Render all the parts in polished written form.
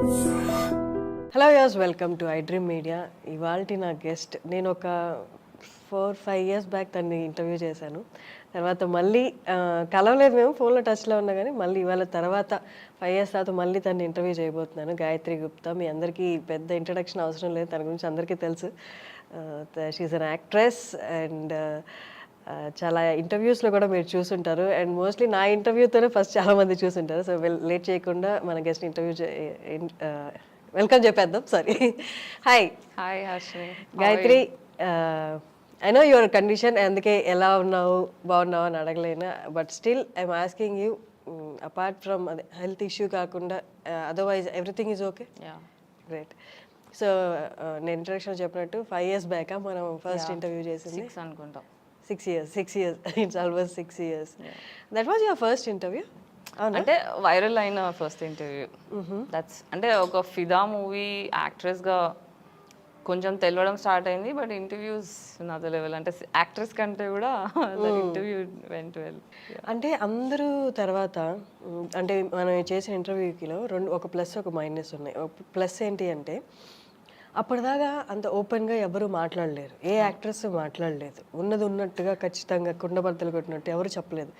Hello yes welcome to iDream Media. ఇవాల్టి నా guest నేను ఒక 4-5 ఇయర్స్ బ్యాక్ తన్ని ఇంటర్వ్యూ చేశాను. తర్వాత మళ్ళీ కలవలేదు, మేము ఫోన్లో టచ్లో ఉన్నా కానీ మళ్ళీ ఇవాళ తర్వాత 5 ఇయర్స్ తర్వాత మళ్ళీ తన్ని ఇంటర్వ్యూ చేయబోతున్నాను. గాయత్రి గుప్తా. మీ అందరికీ పెద్ద ఇంట్రడక్షన్ అవసరం లేదు, తన గురించి అందరికీ తెలుసు. షీఈ్ అన్ యాక్ట్రెస్ అండ్ చాలా ఇంటర్వ్యూస్లో కూడా మీరు చూసుంటారు. అండ్ మోస్ట్లీ నా ఇంటర్వ్యూతోనే ఫస్ట్ చాలామంది చూసుంటారు. సో లేట్ చేయకుండా మన గెస్ట్ ఇంటర్వ్యూ వెల్కమ్ చెప్పేద్దాం. Sorry. Hi hi Harshini. Gayatri, I know your condition, అందుకే ఎలా ఉన్నావు బాగున్నావు అని అడగలేను. But still I'm asking you, apart from అదే హెల్త్ ఇష్యూ కాకుండా otherwise everything is okay? Great. So నేను ఇంట్రడక్షన్ చెప్పినట్టు 5 ఇయర్స్ బ్యాక్ మనం ఫస్ట్ ఇంటర్వ్యూ చేసింది. 6 అనుకుంటాం. 6 years. It's almost 6 years. That was your first interview? అంటే వైరల్ అయిన ఫస్ట్ ఇంటర్వ్యూ. దట్స్ అంటే ఒక ఫిదా మూవీ యాక్ట్రెస్గా కొంచెం తెలవడం స్టార్ట్ అయింది. బట్ ఇంటర్వ్యూస్ నాతో లెవెల్, అంటే యాక్ట్రెస్ కంటే కూడా ఇంటర్వ్యూ వెంట్ వెల్. అంటే అందరూ తర్వాత అంటే మనం చేసిన ఇంటర్వ్యూకిలో ఒక ప్లస్ ఒక మైనస్ ఉన్నాయి. ప్లస్ ఏంటి అంటే అప్పటిదాకా అంత ఓపెన్గా ఎవరు మాట్లాడలేరు, ఏ యాక్ట్రెస్ మాట్లాడలేదు. ఉన్నది ఉన్నట్టుగా ఖచ్చితంగా కుండబద్దలు కొట్టినట్టు ఎవరు చెప్పలేదు.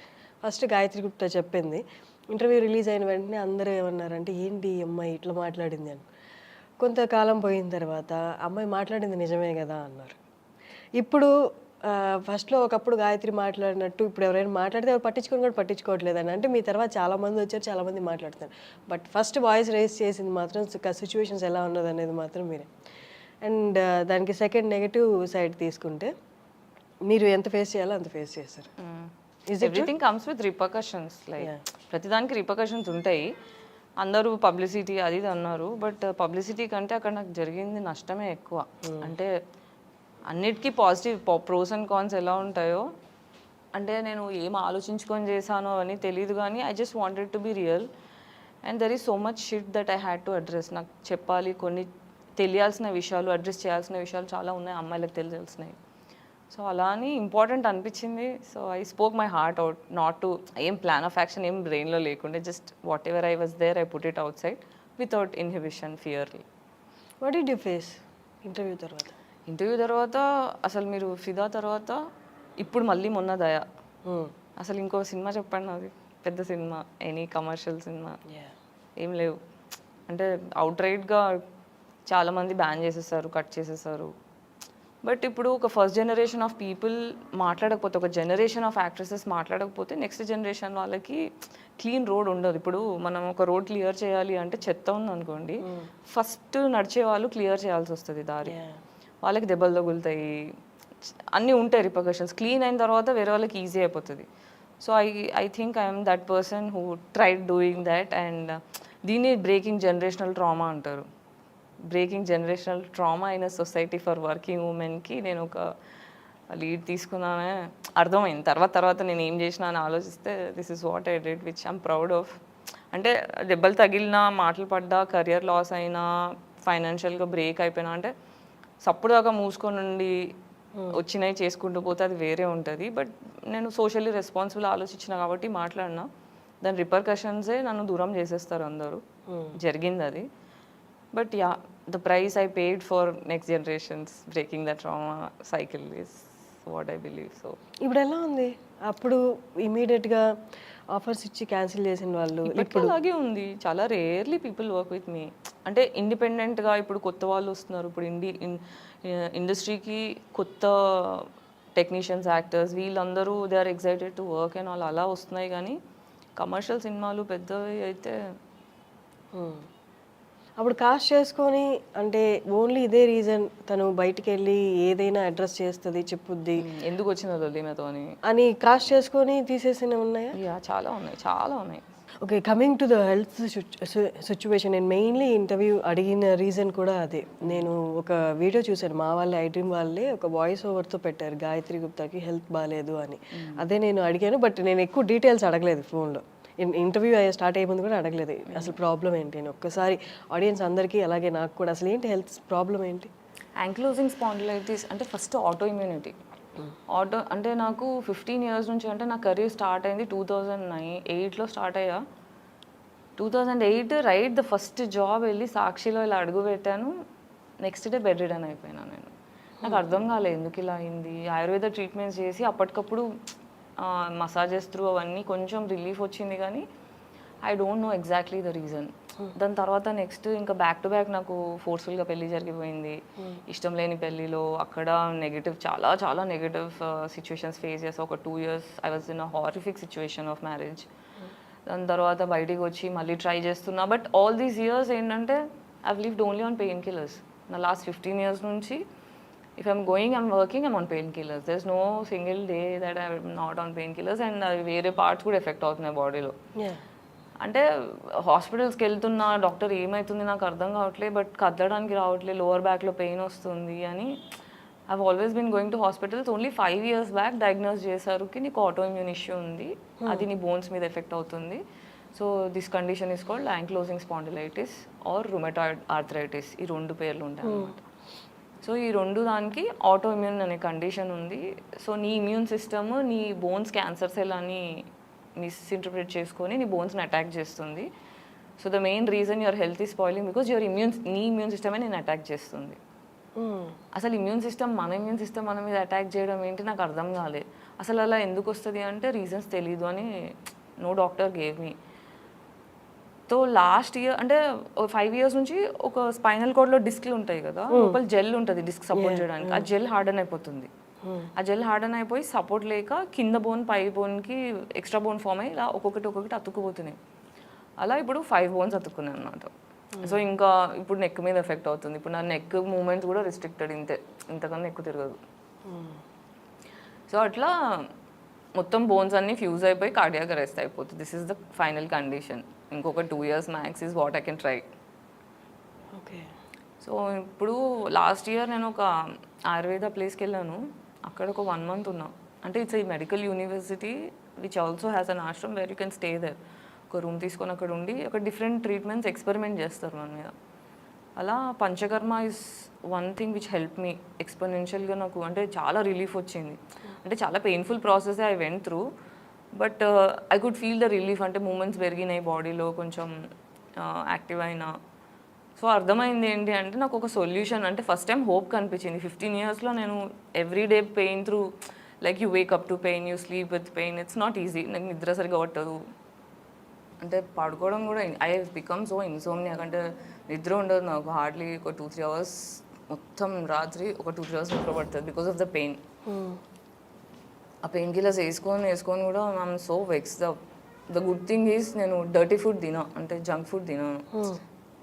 ఫస్ట్ గాయత్రి గుప్తా చెప్పింది. ఇంటర్వ్యూ రిలీజ్ అయిన వెంటనే అందరూ ఏమన్నారంటే ఏంటి ఈ అమ్మాయి ఇట్లా మాట్లాడింది అని. కొంతకాలం పోయిన తర్వాత అమ్మాయి మాట్లాడింది నిజమే కదా అన్నారు. ఇప్పుడు ఫస్ట్లో ఒకప్పుడు గాయత్రి మాట్లాడినట్టు ఇప్పుడు ఎవరైనా మాట్లాడితే ఎవరు పట్టించుకొని కూడా పట్టించుకోవట్లేదని. అంటే మీ తర్వాత చాలామంది వచ్చారు, చాలామంది మాట్లాడుతున్నారు. బట్ ఫస్ట్ వాయిస్ రేస్ చేసింది మాత్రం సిచ్యువేషన్స్ ఎలా ఉన్నది అనేది మాత్రం మీరే. అండ్ దానికి సెకండ్ నెగటివ్ సైడ్ తీసుకుంటే మీరు ఎంత ఫేస్ చేయాలో అంత ఫేస్ చేస్తారు. Everything comes with repercussions. Like ప్రతిదానికి రిపర్కషన్స్ ఉంటాయి. అందరూ పబ్లిసిటీ అది ఇది అన్నారు. బట్ పబ్లిసిటీ కంటే అక్కడ నాకు జరిగింది నష్టమే ఎక్కువ. అంటే అన్నిటికీ పాజిటివ్ ప్రోస్ అండ్ కాన్స్ ఎలా ఉంటాయో, అంటే నేను ఏం ఆలోచించుకొని చేశానో అని తెలియదు కానీ I just wanted to be real. And there is so much shit that I had to address. నాకు చెప్పాలి, కొన్ని తెలియాల్సిన విషయాలు, అడ్రస్ చేయాల్సిన విషయాలు చాలా ఉన్నాయి, అమ్మాయిలకు తెలియాల్సినవి. సో అలా అని ఇంపార్టెంట్ అనిపించింది. So I spoke my heart out, not to ఏం ప్లాన్ ఆఫ్ యాక్షన్ ఏం బ్రెయిన్లో లేకుండే. Just whatever I was there I put it outside without inhibition, fear. What did you face interview తర్వాత? Interview తర్వాత అసలు మీరు ఫిదా తర్వాత ఇప్పుడు మళ్ళీ మొన్న దయా, అసలు ఇంకో సినిమా చెప్పండి నాది, పెద్ద సినిమా, ఎనీ కమర్షియల్ సినిమా ఏం లేవు. అంటే అవుట్ రైట్గా చాలామంది బ్యాన్ చేసేసారు, కట్ చేసేసారు. బట్ ఇప్పుడు ఒక ఫస్ట్ జనరేషన్ ఆఫ్ పీపుల్ మాట్లాడకపోతే, ఒక జనరేషన్ ఆఫ్ యాక్ట్రెసెస్ మాట్లాడకపోతే నెక్స్ట్ జనరేషన్ వాళ్ళకి క్లీన్ రోడ్ ఉండదు. ఇప్పుడు మనం ఒక రోడ్ క్లియర్ చేయాలి అంటే చెత్త ఉందనుకోండి, ఫస్ట్ నడిచే వాళ్ళు క్లియర్ చేయాల్సి వస్తుంది దారి. వాళ్ళకి దెబ్బలు తగులుతాయి, అన్నీ ఉంటాయి రిపర్కషన్స్. క్లీన్ అయిన తర్వాత వేరే వాళ్ళకి ఈజీ అయిపోతుంది. So I think I'm that person who tried doing that. And దీన్ని బ్రేకింగ్ జనరేషనల్ ట్రామా అంటారు. బ్రేకింగ్ జనరేషనల్ ట్రామా అయిన సొసైటీ ఫర్ వర్కింగ్ ఉమెన్కి నేను ఒక లీడ్ తీసుకున్నానే అర్థమైంది. తర్వాత నేను ఏం చేసినా అని ఆలోచిస్తే this is what I did, which I'm proud of. అంటే దెబ్బలు తగిలినా, మాటలు పడ్డా, కెరియర్ లాస్ అయినా, ఫైనాన్షియల్గా బ్రేక్ అయిపోయినా, అంటే సప్పుడు దాకా మూసుకొని ఉండి వచ్చినాయి చేసుకుంటూ పోతే అది వేరే ఉంటుంది. బట్ నేను సోషల్లీ రెస్పాన్సిబుల్ ఆలోచించిన కాబట్టి మాట్లాడినా, దాని రిపర్కషన్సే నన్ను దూరం చేసేస్తారు అందరూ. జరిగింది అది. But yeah, the price I paid for next generations breaking the trauma cycle is what I believe. So ఇప్పుడు ఎలా ఉంది? అప్పుడు ఇమీడియట్గా ఆఫర్స్ ఇచ్చి క్యాన్సిల్ చేసిన వాళ్ళు ఇప్పుడు అలాగే ఉంది. చాలా rarely people work with me. అంటే ఇండిపెండెంట్గా ఇప్పుడు కొత్త వాళ్ళు వస్తున్నారు. ఇప్పుడు ఇండస్ట్రీకి కొత్త టెక్నీషియన్స్, యాక్టర్స్, వీళ్ళందరూ they are excited to work and వాళ్ళు అలా వస్తున్నాయి. కానీ కమర్షియల్ సినిమాలు పెద్దవి అయితే అప్పుడు కాస్ట్ చేసుకొని, అంటే ఓన్లీ ఇదే రీజన్ తను బయటికి వెళ్ళి ఏదైనా అడ్రస్ చేస్తుంది, చెప్పుద్ది, ఎందుకు వచ్చిన లొల్లిమతో అని కాస్ట్ చేసుకొని తీసేసినవి ఉన్నాయా? యా, చాలా ఉన్నాయి. Okay, coming to the health situation, నేను మెయిన్లీ ఇంటర్వ్యూ అడిగిన రీజన్ కూడా అదే. నేను ఒక వీడియో చూశాను, మా వాళ్ళే ఐ డ్రీమ్ వాళ్ళే ఒక వాయిస్ ఓవర్తో పెట్టారు గాయత్రి గుప్తాకి హెల్త్ బాగాలేదు అని. అదే నేను అడిగాను, బట్ నేను ఎక్కువ డీటెయిల్స్ అడగలేదు ఫోన్లో. ఇంటర్వ్యూ స్టార్ట్ అయ్యే ముందు కూడా అడగలేదు అసలు ప్రాబ్లం ఏంటి అని. ఒక్కసారి ఆడియన్స్ అందరికీ అలాగే నాకు కూడా అసలు ఏంటి హెల్త్ ప్రాబ్లం ఏంటి? యాంక్లోజింగ్ స్పాండిలైటిస్ అంటే ఫస్ట్ ఆటో ఇమ్యూనిటీ. అంటే నాకు 15 years నుంచి, అంటే నా కెరీర్ స్టార్ట్ అయింది 2008లో స్టార్ట్ అయ్యా. 2008 రైట్ ద ఫస్ట్ జాబ్ వెళ్ళి సాక్షిలో ఇలా అడుగు పెట్టాను. నెక్స్ట్ డే బెడ్ రిడన్ అయిపోయినా నేను. నాకు అర్థం కాలేదు ఎందుకు ఇలా అయింది. ఆయుర్వేద ట్రీట్మెంట్స్ చేసి అప్పటికప్పుడు మసాజెస్ త్రూ అవన్నీ కొంచెం రిలీఫ్ వచ్చింది, కానీ I don't know exactly the reason. దాని తర్వాత నెక్స్ట్ ఇంకా బ్యాక్ టు బ్యాక్ నాకు ఫోర్స్ఫుల్గా పెళ్లి జరిగిపోయింది. ఇష్టం లేని పెళ్ళిలో అక్కడ నెగిటివ్, చాలా చాలా నెగిటివ్ సిచ్యువేషన్స్ ఫేస్ చేసా. ఒక 2 years I was in a horrific situation of marriage. దాని తర్వాత బయటికి వచ్చి మళ్ళీ ట్రై చేస్తున్నా. బట్ ఆల్ దీస్ ఇయర్స్ ఏంటంటే I've lived only on painkillers. నా లాస్ట్ 15 years నుంచి if I'm going, I'm working, I'm on painkillers. There is no single day that I'm not on painkillers. And అవి వేరే parts కూడా effect అవుతున్నాయి బాడీలో. అంటే హాస్పిటల్స్కి వెళ్తున్నా, డాక్టర్ ఏమవుతుంది నాకు అర్థం కావట్లేదు, బట్ కదలడానికి రావట్లేదు, లోవర్ బ్యాక్లో పెయిన్ వస్తుంది అని. I always been going to hospitals. Only 5 years back diagnose చేశారు కి నీకు ఆటో ఇమ్యూన్ ఇష్యూ ఉంది, అది నీ బోన్స్ మీద ఎఫెక్ట్ అవుతుంది. So this condition is called ankylosing spondylitis or rheumatoid arthritis. ఈ 2 పేర్లు ఉంటాయి అన్నమాట. సో ఈ 2 దానికి ఆటో ఇమ్యూన్ అనే కండిషన్ ఉంది. సో నీ ఇమ్యూన్ సిస్టమ్ నీ బోన్స్ క్యాన్సర్ సెల్ అని మిస్ఇంటర్ప్రిట్ చేసుకొని నీ బోన్స్ని అటాక్ చేస్తుంది. So the main reason your health is spoiling because నీ ఇమ్యూన్ సిస్టమే నేను అటాక్ చేస్తుంది. అసలు ఇమ్యూన్ సిస్టమ్ మన మీద అటాక్ చేయడం ఏంటి నాకు అర్థం కాలేదు. అసలు అలా ఎందుకు వస్తుంది అంటే రీజన్స్ తెలీదు అని no doctor gave me. So last year అంటే 5 years నుంచి ఒక స్పైనల్ కార్డ్లో డిస్క్లు ఉంటాయి కదా, లోపల జెల్ ఉంటుంది డిస్క్ సపోర్ట్ చేయడానికి. ఆ జెల్ హార్డన్ అయిపోతుంది. ఆ జెల్ హార్డన్ అయిపోయి సపోర్ట్ లేక కింద బోన్ పై బోన్కి ఎక్స్ట్రా బోన్ ఫామ్ అయ్యి ఇలా ఒక్కొక్కటి అతుక్కుపోతున్నాయి. అలా ఇప్పుడు 5 bones అతుక్కున్నాయి అన్నమాట. సో ఇంకా ఇప్పుడు నెక్ మీద ఎఫెక్ట్ అవుతుంది. ఇప్పుడు నా నెక్ మూమెంట్స్ కూడా రిస్ట్రిక్టెడ్, ఇంతకన్నా ఎక్కువ తిరగదు. సో అట్లా మొత్తం బోన్స్ అన్నీ ఫ్యూజ్ అయిపోయి కార్డియాక్ అరెస్ట్ అయిపోతుంది. This is the final condition. ఇంకొక 2 years max is what I can try. Okay. So ఇప్పుడు లాస్ట్ ఇయర్ నేను ఒక ఆయుర్వేద ప్లేస్కి వెళ్ళాను. అక్కడ ఒక 1 month ఉన్నా. అంటే ఇట్స్ ఈ medical university which also has an ashram where you can stay there. ఒక రూమ్ తీసుకొని అక్కడ ఉండి ఒక డిఫరెంట్ ట్రీట్మెంట్స్ ఎక్స్పెరిమెంట్ చేస్తారు మన మీద. అలా panchakarma is one thing which help me ఎక్స్పోనెన్షియల్గా. నాకు అంటే చాలా రిలీఫ్ వచ్చింది. అంటే చాలా painful process I went through, but I could feel the relief. అంటే మూమెంట్స్ పెరిగినాయి బాడీలో, కొంచెం యాక్టివ్ అయినా. సో అర్థమైంది ఏంటి అంటే నాకు ఒక సొల్యూషన్. అంటే ఫస్ట్ టైం హోప్ కనిపించింది. 15 yearsలో నేను everyday pain through, like you Wake up to pain, you sleep with pain. It's not easy. నాకు నిద్ర సరిగా పట్టదు, అంటే పడుకోవడం కూడా ఐ హెవ్ బికమ్ సో ఇన్సోమ్నియాక్. అంటే నిద్ర ఉండదు నాకు హార్డ్లీ. ఒక 2-3 hours మొత్తం రాత్రి ఒక 2-3 hours నిద్ర పడుతుంది బికాస్ ఆఫ్ ద పెయిన్. ఆ పెయిన్ కిల్లర్స్ వేసుకొని కూడా I'm so vexed up. The good thing is నేను డర్టీ ఫుడ్ తినా, అంటే జంక్ ఫుడ్ తినాను.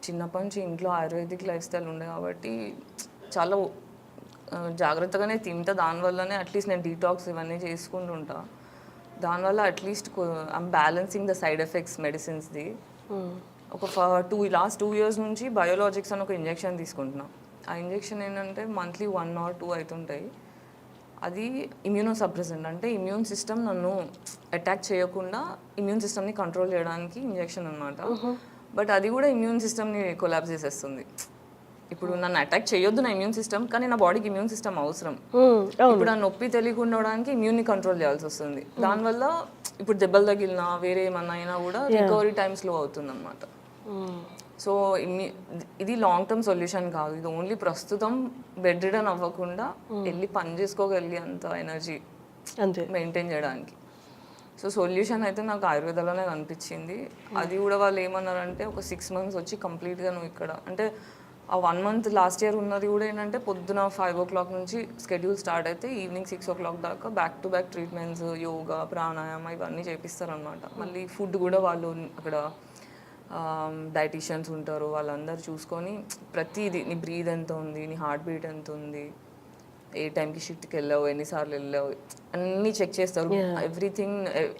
చిన్నప్పటి నుంచి ఇంట్లో ఆయుర్వేదిక్ లైఫ్ స్టైల్ ఉండే కాబట్టి చాలా జాగ్రత్తగానే తింటా. దానివల్లనే అట్లీస్ట్ నేను డీటాక్స్ ఇవన్నీ చేసుకుంటుంటా. దానివల్ల at least I'm balancing the side effects మెడిసిన్స్ది. ఒక లాస్ట్ 2 years నుంచి బయోలాజిక్స్ అని ఒక ఇంజెక్షన్ తీసుకుంటున్నా. ఆ ఇంజెక్షన్ ఏంటంటే మంత్లీ 1 or 2 అవుతుంటాయి. అది ఇమ్యూనో సప్రెసెంట్, అంటే ఇమ్యూన్ సిస్టమ్ నన్ను అటాక్ చేయకుండా ఇమ్యూన్ సిస్టమ్ని కంట్రోల్ చేయడానికి ఇంజెక్షన్ అనమాట. బట్ అది కూడా ఇమ్యూన్ సిస్టమ్ని కొలాప్స్ చేసేస్తుంది. ఇప్పుడు నన్ను అటాక్ చేయొద్దు నా ఇమ్యూన్ సిస్టమ్, కానీ నా బాడీకి ఇమ్యూన్ సిస్టమ్ అవసరం. ఇప్పుడు ఆ నొప్పి తెలియకుండా ఉండడానికి ఇమ్యూన్ని కంట్రోల్ చేయాల్సి వస్తుంది. దానివల్ల ఇప్పుడు దెబ్బలు తగిలినా వేరే ఏమన్నా అయినా కూడా రికవరీ టైం స్లో అవుతుంది అనమాట. సో ఇది లాంగ్ టర్మ్ సొల్యూషన్ కాదు. ఇది ఓన్లీ ప్రస్తుతం బెడ్ రిడన్ అవ్వకుండా వెళ్ళి పని చేసుకోగలిగే అంత ఎనర్జీ మెయింటైన్ చేయడానికి. సో సొల్యూషన్ అయితే నాకు ఆయుర్వేదంలోనే కనిపించింది. అది కూడా వాళ్ళు ఏమన్నారంటే ఒక 6 months వచ్చి కంప్లీట్గా నువ్వు ఇక్కడ, అంటే ఆ 1 month లాస్ట్ ఇయర్ ఉన్నది కూడా ఏంటంటే పొద్దున 5 o'clock నుంచి స్కెడ్యూల్ స్టార్ట్ అయితే ఈవినింగ్ 6 o'clock దాకా back to back treatments, yoga, pranayama ఇవన్నీ చేపిస్తారనమాట. మళ్ళీ ఫుడ్ కూడా వాళ్ళు అక్కడ డైటీషియన్స్ ఉంటారు, వాళ్ళందరూ చూసుకొని ప్రతిదీ నీ బ్రీద్ ఎంత ఉంది, నీ హార్ట్ బీట్ ఎంత ఉంది, ఏ టైంకి షిఫ్ట్కి వెళ్ళావు, ఎన్నిసార్లు వెళ్ళావు, అన్నీ చెక్ చేస్తారు. ఎవ్రీథింగ్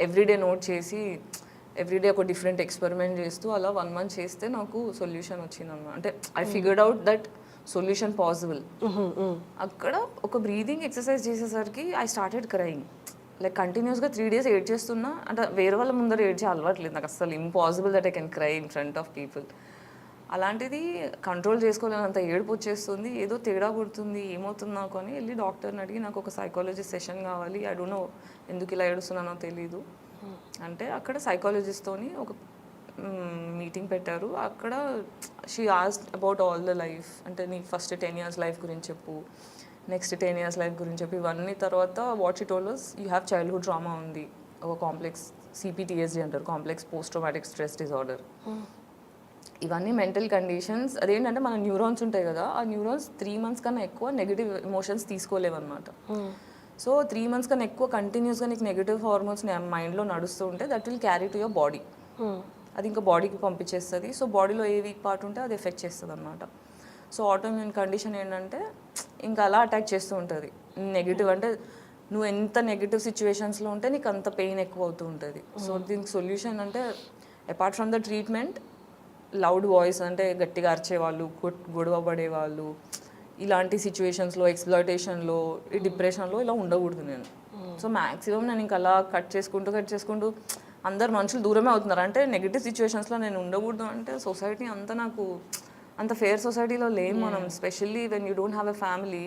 ఎవ్రీడే నోట్ చేసి ఎవ్రీడే ఒక డిఫరెంట్ ఎక్స్పెరిమెంట్ చేస్తూ అలా 1 month చేస్తే నాకు సొల్యూషన్ వచ్చిందన్నమాట. అంటే I figured out that solution possible. అక్కడ ఒక బ్రీదింగ్ ఎక్సర్సైజ్ చేసేసరికి ఐ స్టార్టెడ్ క్రైయింగ్. లైక్ కంటిన్యూస్గా 3 days ఏడ్ చేస్తున్నా. అంటే వేరే వాళ్ళ ముందర ఏడ్చే అలవాట్లేదు నాకు అసలు. Impossible that I can cry in front of people. అలాంటిది కంట్రోల్ చేసుకోలేనంత ఏడుపు వచ్చేస్తుంది. ఏదో తేడా పుడుతుంది, ఏమవుతుంది నాకు అని వెళ్ళి డాక్టర్ని అడిగి నాకు ఒక సైకాలజిస్ట్ సెషన్ కావాలి, ఐ డోంట్ నో ఎందుకు ఇలా ఏడుస్తున్నానో తెలీదు అంటే అక్కడ సైకాలజిస్ట్తోని ఒక మీటింగ్ పెట్టారు. అక్కడ she asked about all the life, అంటే నీ ఫస్ట్ 10 years లైఫ్ గురించి చెప్పు, నెక్స్ట్ 10 years లైఫ్ గురించి చెప్పి ఇవన్నీ. తర్వాత what she told us, you have childhood trauma ఉంది, ఒక కాంప్లెక్స్ CPTSD అంటారు, complex post traumatic stress disorder. ఇవన్నీ మెంటల్ కండిషన్స్. అదేంటంటే మన న్యూరాన్స్ ఉంటాయి కదా, ఆ న్యూరాన్స్ 3 months కన్నా ఎక్కువ నెగిటివ్ ఎమోషన్స్ తీసుకోలేవన్నమాట. సో 3 months కన్నా ఎక్కువ కంటిన్యూస్గా నీకు నెగిటివ్ హార్మోన్స్ మైండ్లో నడుస్తూ ఉంటే that will carry to your body. అది ఇంకా బాడీకి పంపించేస్తుంది. సో బాడీలో ఏ వీక్ పార్ట్ ఉంటే అది ఎఫెక్ట్ చేస్తుంది అనమాట. సో ఆటోఇమ్యూన్ కండిషన్ ఏంటంటే ఇంకా అలా అటాక్ చేస్తూ ఉంటుంది. నెగిటివ్ అంటే నువ్వు ఎంత నెగిటివ్ సిచ్యువేషన్స్లో ఉంటే నీకు అంత పెయిన్ ఎక్కువ అవుతూ ఉంటుంది. సో దీనికి సొల్యూషన్ అంటే apart from the treatment, loud voice అంటే గట్టిగా అరిచేవాళ్ళు, గొడవ పడేవాళ్ళు, ఇలాంటి సిచ్యువేషన్స్లో, ఎక్స్‌ప్లాయిటేషన్లో, ఈ డిప్రెషన్లో ఇలా ఉండకూడదు నేను. సో మ్యాక్సిమం నేను ఇంకా అలా కట్ చేసుకుంటూ అందరు మనుషులు దూరమే అవుతున్నారు. అంటే నెగిటివ్ సిచ్యువేషన్స్లో నేను ఉండకూడదు అంటే సొసైటీ అంతా నాకు అంత ఫేర్ సొసైటీలో లేము మనం. Specially when you don't have a family,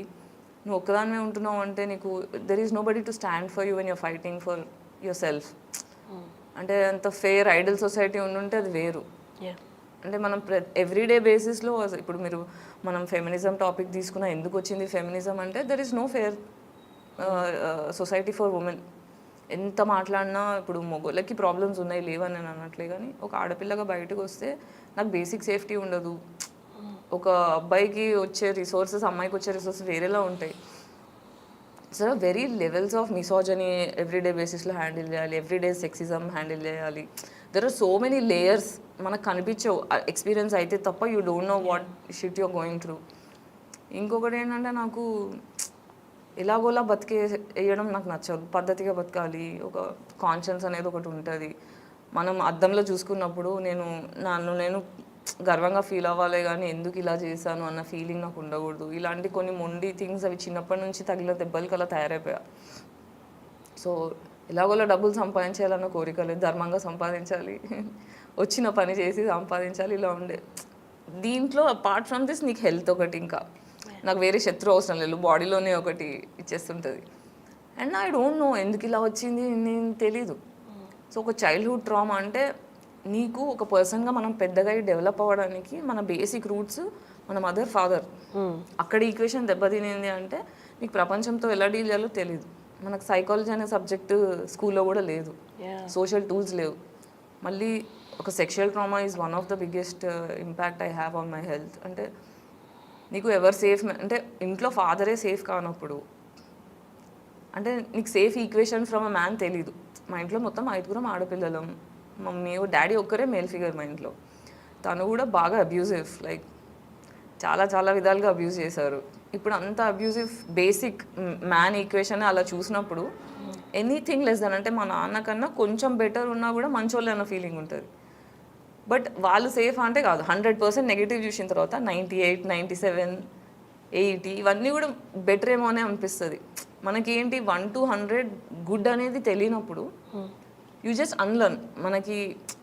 నువ్వు ఒక్కదానివే ఉంటున్నావు అంటే నీకు there is nobody to stand for you when you're fighting for yourself. అంటే అంత ఫేర్ ఐడల్ సొసైటీ ఉండుంటే అది వేరు. అంటే మనం ఎవ్రీడే బేసిస్లో ఇప్పుడు మనం ఫెమినిజం టాపిక్ తీసుకున్నా, ఎందుకు వచ్చింది ఫెమినిజం అంటే there is no fair society for women. ఎంత మాట్లాడినా ఇప్పుడు మొగోళ్ళకి ప్రాబ్లమ్స్ ఉన్నాయి లేవని నేను అనట్లే, కానీ ఒక ఆడపిల్లగా బయటకు వస్తే నాకు బేసిక్ సేఫ్టీ ఉండదు. ఒక అబ్బాయికి వచ్చే రిసోర్సెస్, అమ్మాయికి వచ్చే రిసోర్సెస్ వేరేలా ఉంటాయి. So very levels of misogyny everyday బేసిస్లో హ్యాండిల్ చేయాలి, ఎవ్రీడే సెక్సిజం హ్యాండిల్ చేయాలి. There are so many layers మనకు కనిపించవు ఎక్స్పీరియన్స్ అయితే తప్ప. You don't know what shit you're going through. ఇంకొకటి ఏంటంటే నాకు ఎలాగోలా వేయడం నాకు నచ్చదు. పద్ధతిగా బతకాలి, ఒక కాన్షియన్స్ అనేది ఒకటి ఉంటుంది. మనం అద్దంలో చూసుకున్నప్పుడు నేను గర్వంగా ఫీల్ అవ్వాలి, కానీ ఎందుకు ఇలా చేశాను అన్న ఫీలింగ్ నాకు ఉండకూడదు. ఇలాంటి కొన్ని మొండి థింగ్స్ అవి చిన్నప్పటి నుంచి తగిలిన దెబ్బలకి అలా తయారైపోయా. సో ఎలాగోలా డబ్బులు సంపాదించాలన్న కోరిక లేదు, ధర్మంగా సంపాదించాలి, వచ్చిన పని చేసి సంపాదించాలి, ఇలా ఉండే. దీంట్లో అపార్ట్ ఫ్రమ్ దిస్ నీకు హెల్త్ ఒకటి, ఇంకా నాకు వేరే శత్రు అవసరం లేదు, బాడీలోనే ఒకటి ఇచ్చేస్తుంటుంది. అండ్ ఐ డోంట్ నో ఎందుకు ఇలా వచ్చింది, నేను తెలీదు. సో ఒక చైల్డ్హుడ్ ట్రామా అంటే నీకు ఒక పర్సన్గా మనం పెద్దగా డెవలప్ అవ్వడానికి మన బేసిక్ రూట్స్ మన మదర్ ఫాదర్. అక్కడ ఈక్వేషన్ దెబ్బతినింది అంటే నీకు ప్రపంచంతో ఎలా డీల్ చేయాలో తెలీదు. మనకు సైకాలజీ అనే సబ్జెక్టు స్కూల్లో కూడా లేదు, సోషల్ టూల్స్ లేవు. మళ్ళీ ఒక sexual trauma is one of the biggest impact I have on my health. అంటే నీకు ఎవరు సేఫ్, అంటే ఇంట్లో ఫాదరే సేఫ్ కానప్పుడు అంటే నీకు safe equation from a man తెలీదు. మా ఇంట్లో మొత్తం 5 ఆడపిల్లలం, మమ్మీ డాడీ ఒక్కరే మేల్ ఫిగర్ మా ఇంట్లో. తను కూడా బాగా అబ్యూజివ్, లైక్ చాలా చాలా విధాలుగా అబ్యూజ్ చేశారు. ఇప్పుడు అంత అబ్యూజివ్ బేసిక్ మ్యాన్ ఈక్వేషన్ అలా చూసినప్పుడు ఎనీథింగ్ లెస్ దెన్, అంటే మా నాన్న కన్నా కొంచెం బెటర్ ఉన్నా కూడా మంచోళ్ళే అన్న ఫీలింగ్ ఉంటుంది. బట్ వాళ్ళు సేఫ్ అంటే కాదు. 100% నెగిటివ్ చూసిన తర్వాత 98, 97, 80 ఇవన్నీ కూడా బెటర్ ఏమో అనే అనిపిస్తుంది. మనకేంటి 1 to 100 గుడ్ అనేది తెలియనప్పుడు యూ జస్ట్ అన్లర్న్. మనకి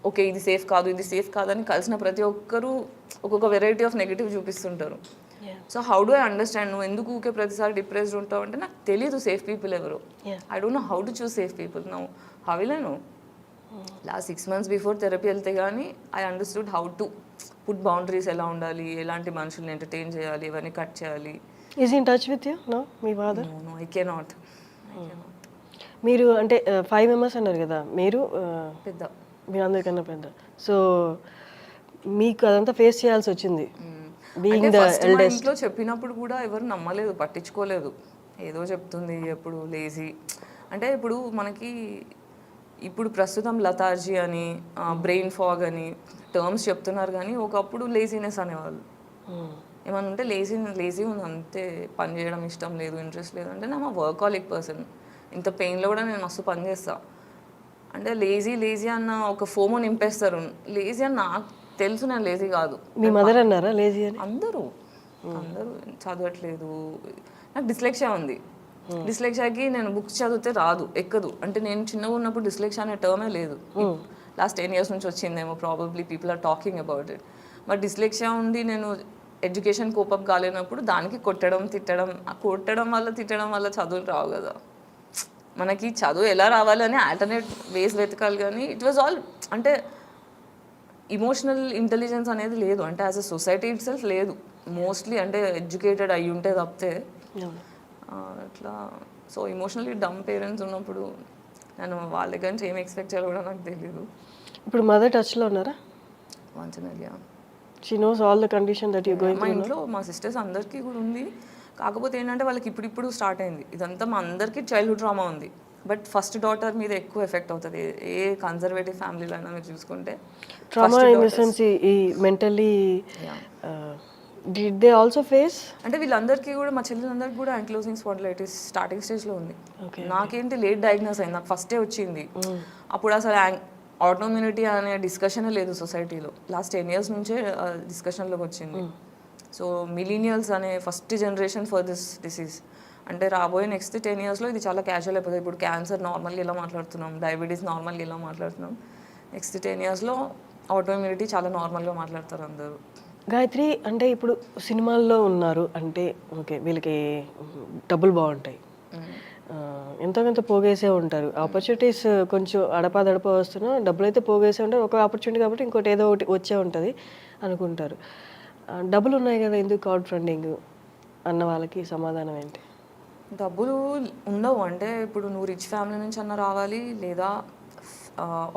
ఓకే ఇది సేఫ్ కాదు, ఇది సేఫ్ కాదని కలిసిన ప్రతి ఒక్కరూ ఒక్కొక్క వెరైటీ ఆఫ్ నెగిటివ్ చూపిస్తుంటారు. So how do I understand, నువ్వు ఎందుకు ఊకే ప్రతిసారి డిప్రెస్డ్ ఉంటావు అంటే నాకు తెలీదు సేఫ్ పీపుల్ ఎవరు. I don't know how to choose safe people. Now how will I know? Last 6 months before therapy వెళ్తే కానీ I understood how to put boundaries, ఎలా ఉండాలి, ఎలాంటి మనుషుల్ని ఎంటర్టైన్ చేయాలి, ఇవన్నీ కట్ చేయాలి. Is in touch with you no me father? No I cannot. మీరు అంటే 5 members అన్నారు కదా, మీరు పెద్ద, మీరు అందరికన్నా పెద్ద. సో మీకు అదంతా ఫేస్ చేయాల్సి వచ్చింది. ఇంట్లో చెప్పినప్పుడు కూడా ఎవరు నమ్మలేదు, పట్టించుకోలేదు. ఏదో చెప్తుంది, ఎప్పుడు లేజీ. అంటే ఇప్పుడు మనకి ఇప్పుడు ప్రస్తుతం లతార్జీ అని, బ్రెయిన్ ఫాగ్ అని టర్మ్స్ చెప్తున్నారు, కానీ ఒకప్పుడు లేజీనెస్ అనేవాళ్ళు. ఏమన్నా ఉంటే లేజీ ఉంది అంతే, పని చేయడం ఇష్టం లేదు, ఇంట్రెస్ట్ లేదు. అంటే నా వర్కాలిక్ పర్సన్, ఇంత పెయిన్లో కూడా నేను మస్తు పని చేస్తా. అంటే లేజీ అన్న ఒక ఫోమో నింపేస్తారు. లేజీ అని నాకు తెలుసు, నేను లేజీ కాదు. మీ మదర్ అన్నారా లేజీ అని? అందరూ చదవట్లేదు. నాకు డిస్లెక్సియా ఉంది. డిస్లెక్సియాకి నేను బుక్స్ చదివితే రాదు, ఎక్కదు. అంటే నేను చిన్నగా ఉన్నప్పుడు డిస్లెక్సియా అనే టర్మే లేదు. లాస్ట్ 10 years నుంచి వచ్చిందేమో probably, people are talking about it. But dyslexia ఉండి నేను ఎడ్యుకేషన్ కోపప్ కాలేనప్పుడు దానికి కొట్టడం వల్ల చదువులు రావు కదా. మనకి చదువు ఎలా రావాలి అని ఆల్టర్నేట్ వేస్ వెతకాలి. కానీ ఇట్ వాజ్ ఆల్ అంటే ఇమోషనల్ ఇంటెలిజెన్స్ అనేది లేదు, అంటే as a society it self లేదు మోస్ట్లీ, అంటే ఎడ్యుకేటెడ్ అయి ఉంటే తప్పితే అట్లా. సో ఇమోషనలీ డమ్ పేరెంట్స్ ఉన్నప్పుడు నేను వాళ్ళ దగ్గర నుంచి ఏం ఎక్స్పెక్ట్ చేయాలో కూడా నాకు తెలియదు. ఇప్పుడు మదర్ టచ్లో ఉన్నారా? మంచిగా she knows all the condition that you going. మా ఇంట్లో మా సిస్టర్స్ అందరికీ కూడా ఉంది, కాకపోతే ఏంటంటే వాళ్ళకి ఇప్పుడిప్పుడు స్టార్ట్ అయింది ఇదంతా. మా అందరికీ చైల్డ్హుడ్ ట్రామా ఉంది, బట్ ఫస్ట్ డాటర్ మీద ఎక్కువ ఎఫెక్ట్ అవుతుంది. ఏ కన్జర్వేటివ్ ఫ్యామిలీలో అయినా మీరు చూసుకుంటే ట్రామా ఇన్ ద సెన్స్ ఈ mentally did they also face. అంటే వీళ్ళందరికీ కూడా, మా చెల్లెలందరికీ కూడా యాంక్లోజింగ్ స్పాండిలైటిస్ స్టార్టింగ్ స్టేజ్లో ఉంది. నాకేంటి లేట్ డయాగ్నోస్ అయింది, నాకు ఫస్టే వచ్చింది. అప్పుడు అసలు ఆటోమ్యూనిటీ అనే డిస్కషనే లేదు సొసైటీలో. లాస్ట్ 10 years నుంచే డిస్కషన్లోకి వచ్చింది. సో మిలీనియల్స్ అనే first generation for this disease. అంటే రాబోయే నెక్స్ట్ 10 yearsలో ఇది చాలా క్యాజువల్ అయిపోతుంది. ఇప్పుడు క్యాన్సర్ నార్మల్గా ఇలా మాట్లాడుతున్నాం, డయాబెటీస్ నార్మల్గా ఇలా మాట్లాడుతున్నాం. నెక్స్ట్ 10 yearsలో ఆటోమ్యూనిటీ చాలా నార్మల్గా మాట్లాడతారు అందరూ. గాయత్రి, అంటే ఇప్పుడు సినిమాల్లో ఉన్నారు అంటే ఓకే, వీళ్ళకి డబ్బులు బాగుంటాయి, ఎంతో కొంత పోగేసే ఉంటారు, ఆపర్చునిటీస్ కొంచెం అడపా వస్తున్నా డబ్బులు అయితే పోగేసే ఉంటారు. ఒక ఆపర్చునిటీ కాబట్టి ఇంకోటి ఏదో ఒకటి వచ్చే ఉంటుంది అనుకుంటారు. డబ్బులు ఉన్నాయి కదా ఎందుకు క్రౌడ్ ఫండింగ్ అన్న వాళ్ళకి సమాధానం ఏంటి? డబ్బులు ఉండవు అంటే ఇప్పుడు నువ్వు రిచ్ ఫ్యామిలీ నుంచి అన్న రావాలి, లేదా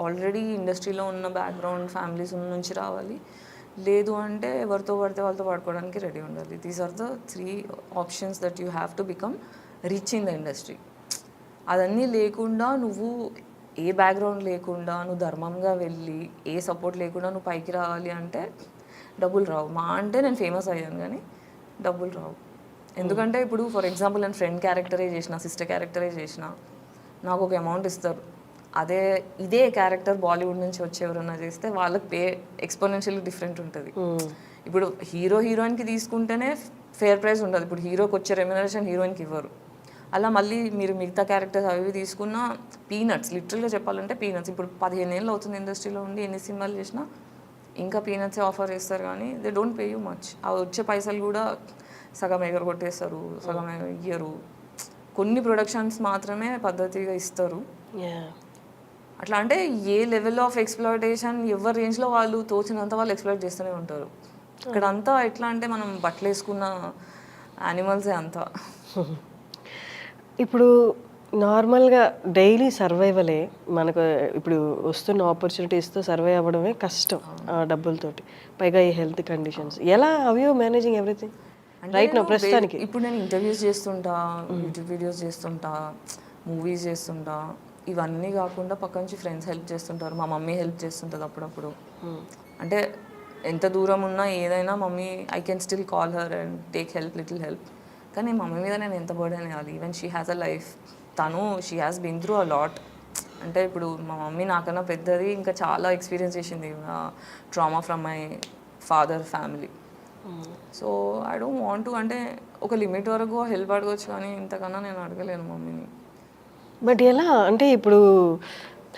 ఆల్రెడీ ఇండస్ట్రీలో ఉన్న బ్యాక్గ్రౌండ్ ఫ్యామిలీస్ నుంచి రావాలి, లేదు అంటే ఎవరితో పడితే వాళ్ళతో పడుకోవడానికి రెడీ ఉండాలి. These are the 3 options that you have to become rich in the industry. అదన్నీ లేకుండా నువ్వు ఏ బ్యాక్గ్రౌండ్ లేకుండా నువ్వు ధర్మంగా వెళ్ళి ఏ సపోర్ట్ లేకుండా నువ్వు పైకి రావాలి అంటే డబ్బులు రావు. మా అంటే నేను ఫేమస్ అయ్యాను కానీ డబ్బులు రావు. ఎందుకంటే ఇప్పుడు ఫర్ ఎగ్జాంపుల్ నేను ఫ్రెండ్ క్యారెక్టరే చేసిన, సిస్టర్ క్యారెక్టరే చేసిన, నాకు ఒక అమౌంట్ ఇస్తారు. ఇదే క్యారెక్టర్ బాలీవుడ్ నుంచి వచ్చి ఎవరన్నా చేస్తే వాళ్ళకి పే ఎక్స్పోనెన్షియల్లీ డిఫరెంట్ ఉంటుంది. ఇప్పుడు హీరోయిన్కి తీసుకుంటేనే ఫేర్ ప్రైస్ ఉండదు. ఇప్పుడు హీరోకి వచ్చే రెమ్యునరేషన్ హీరోయిన్కి ఇవ్వరు. అలా మళ్ళీ మీరు మిగతా క్యారెక్టర్స్ అవి తీసుకున్న పీనట్స్, లిటరల్గా చెప్పాలంటే పీనట్స్. ఇప్పుడు 15 ఏళ్ళు అవుతుంది ఇండస్ట్రీలో ఉండి, ఎన్ని సినిమాలు చేసినా ఇంకా పీనట్సే ఆఫర్ చేస్తారు కానీ they don't pay you much. ఆ వచ్చే పైసలు కూడా సగం ఎగర కొట్టేస్తారు, సగం ఇయ్యరు. కొన్ని ప్రొడక్షన్స్ మాత్రమే పద్ధతిగా ఇస్తారు. అట్లా అంటే ఏ లెవెల్ ఆఫ్ ఎక్స్ప్లాయిటేషన్ ఎవరి రేంజ్లో వాళ్ళు తోచినంత వాళ్ళు ఎక్స్ప్లాయిట్ చేస్తూనే ఉంటారు. ఇక్కడ అంతా ఎట్లా అంటే మనం బట్టలు వేసుకున్న యానిమల్సే అంతా. ఇప్పుడు నార్మల్గా డైలీ సర్వైవలే మనకు ఇప్పుడు వస్తున్న ఆపర్చునిటీస్తో సర్వైవ్ అవ్వడమే కష్టం ఆ డబ్బులతోటి, పైగా ఈ హెల్త్ కండిషన్స్. ఎలా how you managing everything right now ప్రస్తుతానికి? ఇప్పుడు నేను ఇంటర్వ్యూస్ చేస్తుంటా, యూట్యూబ్ వీడియోస్ చేస్తుంటా, మూవీస్ చేస్తుంటా, ఇవన్నీ కాకుండా పక్క నుంచి ఫ్రెండ్స్ హెల్ప్ చేస్తుంటారు, మా మమ్మీ హెల్ప్ చేస్తుంటుంది అప్పుడప్పుడు. అంటే ఎంత దూరం ఉన్నా ఏదైనా mummy I can still call her and take help, little help. కానీ మమ్మీ మీద నేను ఎంత బర్డెన్ వేయాలి? Even she has a life, she has been through a lot. అంటే ఇప్పుడు మా మమ్మీ నాకన్నా పెద్దది, ఇంకా చాలా ఎక్స్పీరియన్స్ చేసింది trauma from my father family. So I don't want to, అంటే ఒక లిమిట్ వరకు హెల్ప్ అడగవచ్చు కానీ ఇంతకన్నా నేను అడగలేను మమ్మీని. బట్ ఎలా అంటే ఇప్పుడు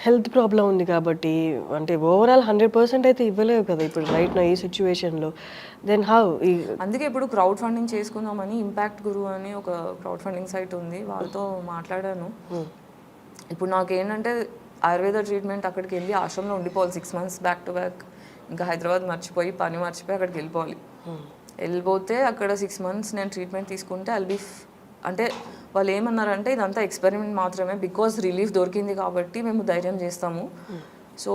హెల్త్ ప్రాబ్లం ఉంది కాబట్టి అంటే ఓవరాల్ 100% అయితే ఇవ్వలేవు కదా ఇప్పుడు రైట్ నా ఈ సిచ్యువేషన్లో. Then how? అందుకే ఇప్పుడు క్రౌడ్ ఫండింగ్ చేసుకుందామని ఇంపాక్ట్ గురు అని ఒక క్రౌడ్ ఫండింగ్ సైట్ ఉంది, వాళ్ళతో మాట్లాడాను. ఇప్పుడు నాకేంటంటే ఆయుర్వేద ట్రీట్మెంట్ అక్కడికి వెళ్ళి ఆశ్రమంలో ఉండిపోవాలి 6 months బ్యాక్ టు బ్యాక్. ఇంకా హైదరాబాద్ మర్చిపోయి పని మర్చిపోయి అక్కడికి వెళ్ళిపోవాలి. వెళ్ళిపోతే అక్కడ 6 months నేను ట్రీట్మెంట్ తీసుకుంటే అంటే వాళ్ళు ఏమన్నారంటే ఇదంతా ఎక్స్పెరిమెంట్ మాత్రమే, బికాజ్ రిలీఫ్ దొరికింది కాబట్టి మేము ధైర్యం చేస్తాము. సో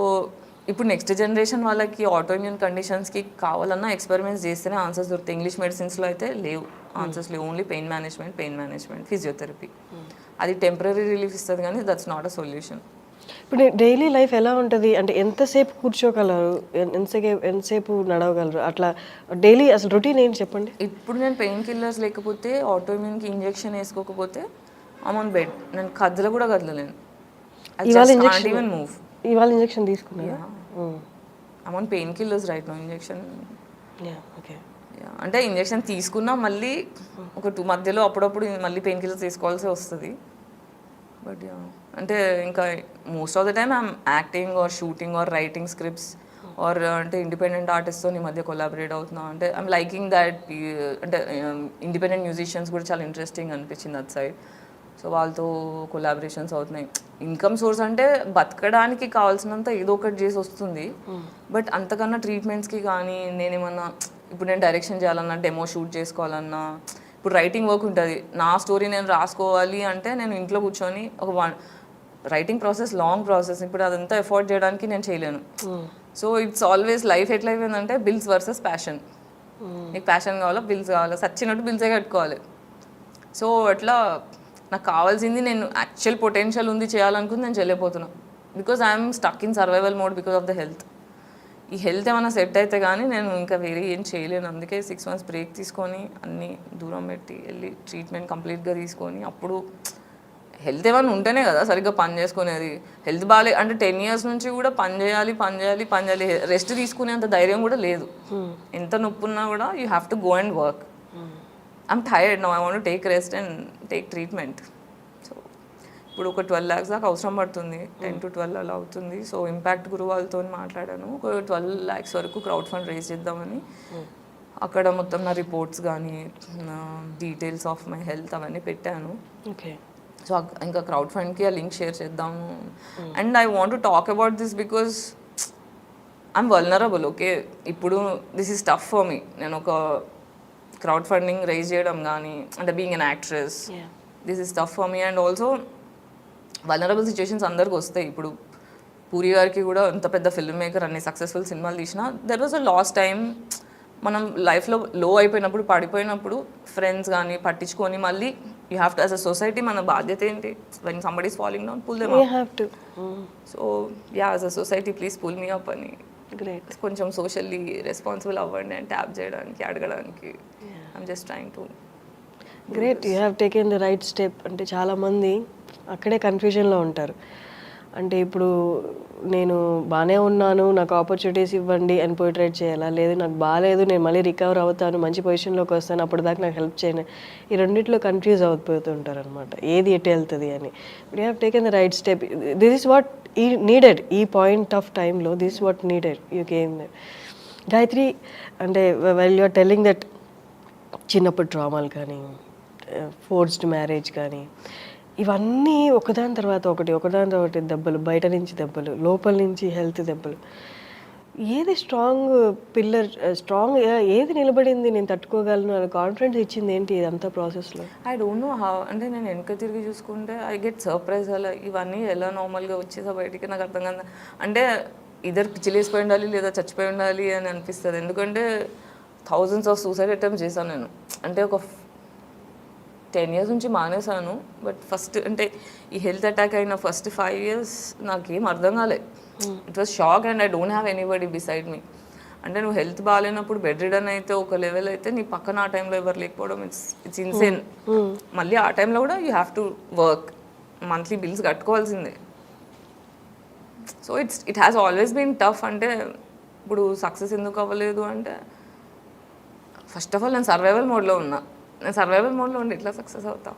ఇప్పుడు నెక్స్ట్ జనరేషన్ వాళ్ళకి ఆటోఇమ్యూన్ కండిషన్స్కి కావాలన్నా ఎక్స్పెరిమెంట్స్ చేస్తేనే ఆన్సర్స్ దొరుకుతాయి. ఇంగ్లీష్ మెడిసిన్స్లో అయితే లేవు ఆన్సర్స్, లేవు. Only pain management, physiotherapy. అది టెంపరీ రిలీఫ్ ఇస్తుంది కానీ దట్స్ నాట్ అ సొల్యూషన్. ఇప్పుడు డైలీ లైఫ్ ఎలా ఉంటుంది అంటే ఎంతసేపు కూర్చోగలరు, ఎంతసేపు నడవగలరు, అట్లా డైలీ అసలు రొటీన్ ఏంటి చెప్పండి? ఇప్పుడు నేను పెయిన్ కిల్లర్స్ లేకపోతే ఆటోఇమ్యూన్కి ఇంజెక్షన్ వేసుకోకపోతే ఆన్ బెడ్, నేను కూడా కదలలేను. ఇవాళ ఇంజెక్షన్ తీసుకున్నారా? On painkillers right no injection. Okay. అంటే ఇంజెక్షన్ తీసుకున్నా మళ్ళీ ఒక 2 మధ్యలో అప్పుడప్పుడు మళ్ళీ పెయిన్ కిల్లర్స్ తీసుకోవాల్సి వస్తుంది. బట్ అంటే ఇంకా most of the time I'm acting or shooting or writing scripts or అంటే ఇండిపెండెంట్ ఆర్టిస్ట్తో ఈ మధ్య కొలాబరేట్ అవుతున్నా. అంటే ఐఎమ్ లైకింగ్ దాట్. అంటే ఇండిపెండెంట్ మ్యూజిషియన్స్ కూడా చాలా ఇంట్రెస్టింగ్ అనిపించింది అట్ సైడ్. సో వాళ్ళతో కొలాబరేషన్స్ అవుతున్నాయి. ఇన్కమ్ సోర్స్ అంటే బతకడానికి కావాల్సినంత ఏదో ఒకటి చేసి వస్తుంది. బట్ అంతకన్నా ట్రీట్మెంట్స్కి కానీ నేనేమన్నా ఇప్పుడు నేను డైరెక్షన్ చేయాలన్నా, డెమో షూట్ చేసుకోవాలన్నా, ఇప్పుడు రైటింగ్ వర్క్ ఉంటుంది. నా స్టోరీ నేను రాసుకోవాలి అంటే నేను ఇంట్లో కూర్చొని రైటింగ్ ప్రాసెస్ లాంగ్ ప్రాసెస్. ఇప్పుడు అదంతా ఎఫోర్డ్ చేయడానికి నేను చేయలేను. సో ఇట్స్ ఆల్వేస్ లైఫ్ ఎట్లా అయిపోయిందంటే బిల్స్ వర్సెస్ ప్యాషన్. నీకు ప్యాషన్ కావాలా, బిల్స్ కావాలా, సచ్చినట్టు బిల్సే కట్టుకోవాలి. సో అట్లా నాకు కావాల్సింది, నేను యాక్చువల్ పొటెన్షియల్ ఉంది చేయాలనుకుంది, నేను చేయలేకపోతున్నాను. Because I'm stuck in survival mode because of the health. ఈ హెల్త్ ఏమైనా సెట్ అయితే కానీ నేను ఇంకా వేరే ఏం చేయలేను. అందుకే 6 months బ్రేక్ తీసుకొని అన్నీ దూరం పెట్టి వెళ్ళి ట్రీట్మెంట్ కంప్లీట్గా తీసుకొని, అప్పుడు హెల్త్ ఏమైనా ఉంటేనే కదా సరిగ్గా పని చేసుకునేది. హెల్త్ బాగాలే అంటే 10 years నుంచి కూడా పని చేయాలి, రెస్ట్ తీసుకునేంత ధైర్యం కూడా లేదు. ఎంత నొప్పి ఉన్నా కూడా you have to go and work. I'm tired now, I want to take rest and take treatment. So ఇప్పుడు ఒక 12 lakhs దాకా అవసరం పడుతుంది, 10 to 12 అలా అవుతుంది. సో ఇంపాక్ట్ గురు వాళ్ళతో మాట్లాడాను, ఒక 12 lakhs వరకు క్రౌడ్ ఫండ్ రేస్ చేద్దామని. అక్కడ మొత్తం నా రిపోర్ట్స్ కానీ, నా డీటెయిల్స్ ఆఫ్ మై హెల్త్ అవన్నీ పెట్టాను. ఓకే. సో ఇంకా క్రౌడ్ ఫండ్కి ఆ లింక్ షేర్ చేద్దాము. And I want to talk about this because I'm vulnerable. Okay, ఇప్పుడు this is tough for me. నేను ఒక క్రౌడ్ ఫండింగ్ రైజ్ చేయడం కానీ, అంటే being an actress, this is tough for me. And also vulnerable situations అందరికి వస్తాయి. ఇప్పుడు పూరి గారికి కూడా ఎంత పెద్ద ఫిల్మ్ మేకర్, అన్ని సక్సెస్ఫుల్ సినిమాలు తీసినా there was a last time. మనం లైఫ్లో లో అయిపోయినప్పుడు, పడిపోయినప్పుడు ఫ్రెండ్స్ కానీ పట్టించుకొని మళ్ళీ you have to, as a society మన బాధ్యత ఏంటి, when somebody is falling down, pull them up. So yeah, as a society please pull me up అని. గ్రేట్. కొంచెం సోషల్లీ రెస్పాన్సిబుల్ అవ్వండి అని ట్యాప్ చేయడానికి, అడగడానికి. I'm just trying to. Great, you have taken the right step. అంటే చాలామంది అక్కడే కన్ఫ్యూజన్లో ఉంటారు. అంటే ఇప్పుడు నేను బాగానే ఉన్నాను, నాకు ఆపర్చునిటీస్ ఇవ్వండి అని పోర్ట్రేట్ చేయాలా, లేదు నాకు బాగాలేదు, నేను మళ్ళీ రికవర్ అవుతాను, మంచి పొజిషన్లోకి వస్తాను, అప్పుడు దాకా నాకు హెల్ప్ చేయను. ఈ రెండిట్లో కన్ఫ్యూజ్ అయిపోతుంటారు అనమాట, ఏది ఎటు వెళ్తుంది అని. But you have taken the right step. This is what ఈ నీడెడ్, ఈ పాయింట్ ఆఫ్ టైంలో this is what needed. You came that. Gayatri, అంటే well you are telling that చిన్నప్పుడు ట్రామాలు కానీ, ఫోర్స్డ్ మ్యారేజ్ కానీ, ఇవన్నీ ఒకదాని తర్వాత ఒకటి దెబ్బలు, బయట నుంచి దెబ్బలు, లోపల నుంచి హెల్త్ దెబ్బలు. ఏది స్ట్రాంగ్ పిల్లర్, స్ట్రాంగ్ ఏది నిలబడింది, నేను తట్టుకోగలను అని కాన్ఫిడెన్స్ ఇచ్చింది ఏంటి ఇదంతా ప్రాసెస్లో? I don't know how. అంటే నేను వెనక తిరిగి చూసుకుంటే ఐ గెట్ సర్ప్రైజ్. అలా ఇవన్నీ ఎలా నార్మల్గా వచ్చేసా బయటికి నాకు అర్థం కాదు. అంటే ఇద్దరు పిచ్చిలేసిపోయి ఉండాలి లేదా చచ్చిపోయి ఉండాలి అని అనిపిస్తుంది. ఎందుకంటే thousands of suicide attempts చేశాను నేను. అంటే ఒక 10 years నుంచి మానేశాను. బట్ ఫస్ట్ అంటే ఈ హెల్త్ అటాక్ అయిన ఫస్ట్ 5 years నాకేం అర్థం కాలే. It was shock and I don't have anybody beside me. అంటే నువ్వు హెల్త్ బాగాలేనప్పుడు బెడ్ రిడన్ అయితే ఒక లెవెల్ అయితే, నీ పక్కన ఆ టైంలో ఎవరు లేకపోవడం ఇట్స్ ఇన్సేన్. మళ్ళీ ఆ టైంలో కూడా you have to work, monthly bills కట్టుకోవాల్సిందే. So it has always been tough. అంటే ఇప్పుడు సక్సెస్ ఎందుకు అవ్వలేదు అంటే, ఫస్ట్ ఆఫ్ ఆల్ నేను సర్వైవల్ మోడ్లో ఉన్నా. నేను సర్వైవల్ మోడ్లో ఉండి ఎట్లా సక్సెస్ అవుతా?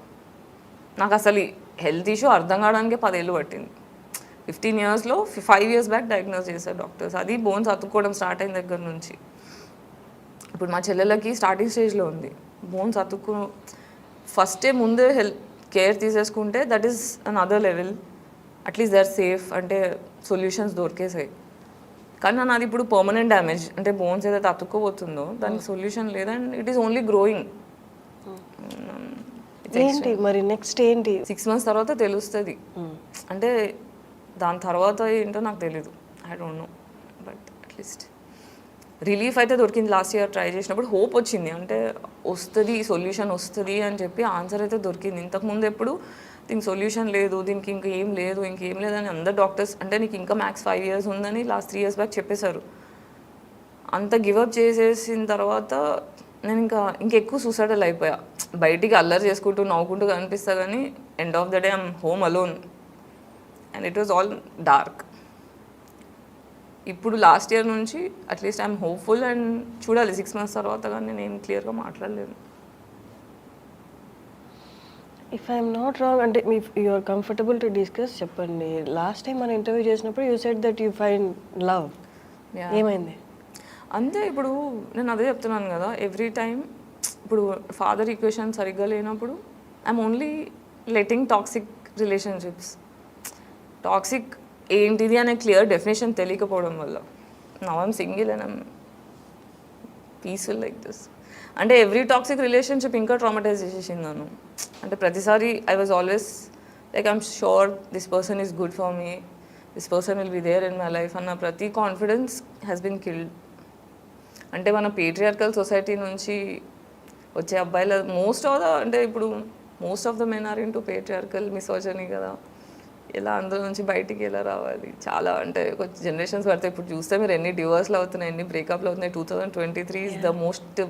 నాకు అసలు ఈ హెల్త్ ఇష్యూ అర్థం కావడానికే 10 ఏళ్ళు పట్టింది. 15 yearsలో 5 years బ్యాక్ డయాగ్నోస్ చేశారు డాక్టర్స్. అది బోన్స్ అతుక్కోవడం స్టార్ట్ అయిన దగ్గర నుంచి. ఇప్పుడు మా చెల్లెలకి స్టార్టింగ్ స్టేజ్లో ఉంది. బోన్స్ ఫస్టే ముందే కేర్ తీసేసుకుంటే that is another level. At least they are safe, అంటే సొల్యూషన్స్ దొరికేసాయి. కానీ నాది ఇప్పుడు పర్మనెంట్ డ్యామేజ్, అంటే బోన్స్ ఏదైతే అతుక్కోబోతుందో దానికి సొల్యూషన్ లేదు. And it is only growing. ఏంటి మరి నెక్స్ట్ ఏంటి? 6 months తర్వాత తెలుస్తుంది. అంటే దాని తర్వాత ఏంటో నాకు తెలీదు, I don't no. But at least relief అయితే దొరికింది. లాస్ట్ ఇయర్ ట్రై చేసినప్పుడు హోప్ వచ్చింది, అంటే వస్తుంది సొల్యూషన్ వస్తుంది అని చెప్పి ఆన్సర్ అయితే దొరికింది. ఇంతకుముందు ఎప్పుడు దీనికి సొల్యూషన్ లేదు, దీనికి ఇంకేం లేదని అందరు డాక్టర్స్, అంటే నీకు ఇంకా మ్యాక్స్ 5 years ఉందని లాస్ట్ 3 years బ్యాక్ చెప్పేశారు. అంత గివప్ చేసేసిన తర్వాత నేను ఇంకెక్కువ సూసైడల్ అయిపోయా. బయటికి అల్లరి చేసుకుంటూ నవ్వుకుంటూ కనిపిస్తా, కానీ end of the day I'm home alone and it was all dark. ఇప్పుడు లాస్ట్ ఇయర్ నుంచి అట్లీస్ట్ ఐఎమ్ హోప్ఫుల్. అండ్ చూడాలి 6 months తర్వాత, కానీ నేను ఏం క్లియర్గా మాట్లాడలేను. ఇఫ్ ఐఎమ్ నాట్ రాంగ్, అంటే మీ you are comfortable to discuss, చెప్పండి. లాస్ట్ టైం మనం ఇంటర్వ్యూ చేసినప్పుడు you said that you find love. ఏమైంది? అంతే. ఇప్పుడు నేను అదే చెప్తున్నాను కదా, ఎవ్రీ టైం ఇప్పుడు ఫాదర్ ఈక్వేషన్ సరిగ్గా లేనప్పుడు I'm only letting toxic relationships. Toxic ఏంటిది అనే క్లియర్ డెఫినేషన్ తెలియకపోవడం వల్ల now I'm single and I'm peaceful like this. అంటే ఎవ్రీ టాక్సిక్ రిలేషన్షిప్ ఇంకా ట్రామటైజ్ చేసేసింది నన్ను. అంటే ప్రతిసారి I was always like I'm sure this person is good for me, this person will be there in my life అన్న ప్రతి confidence has been killed. అంటే మన పేట్రియార్కల్ సొసైటీ నుంచి వచ్చే అబ్బాయిల most of the men are into patriarchal misogyny కదా. ఎలా అందులో నుంచి బయటికి ఎలా రావాలి, చాలా అంటే కొంచెం జనరేషన్స్ పడితే ఇప్పుడు చూస్తే మీరు ఎన్ని డివోర్స్లు అవుతున్నాయి, ఎన్ని బ్రేకప్లు అవుతున్నాయి. 2023 is the most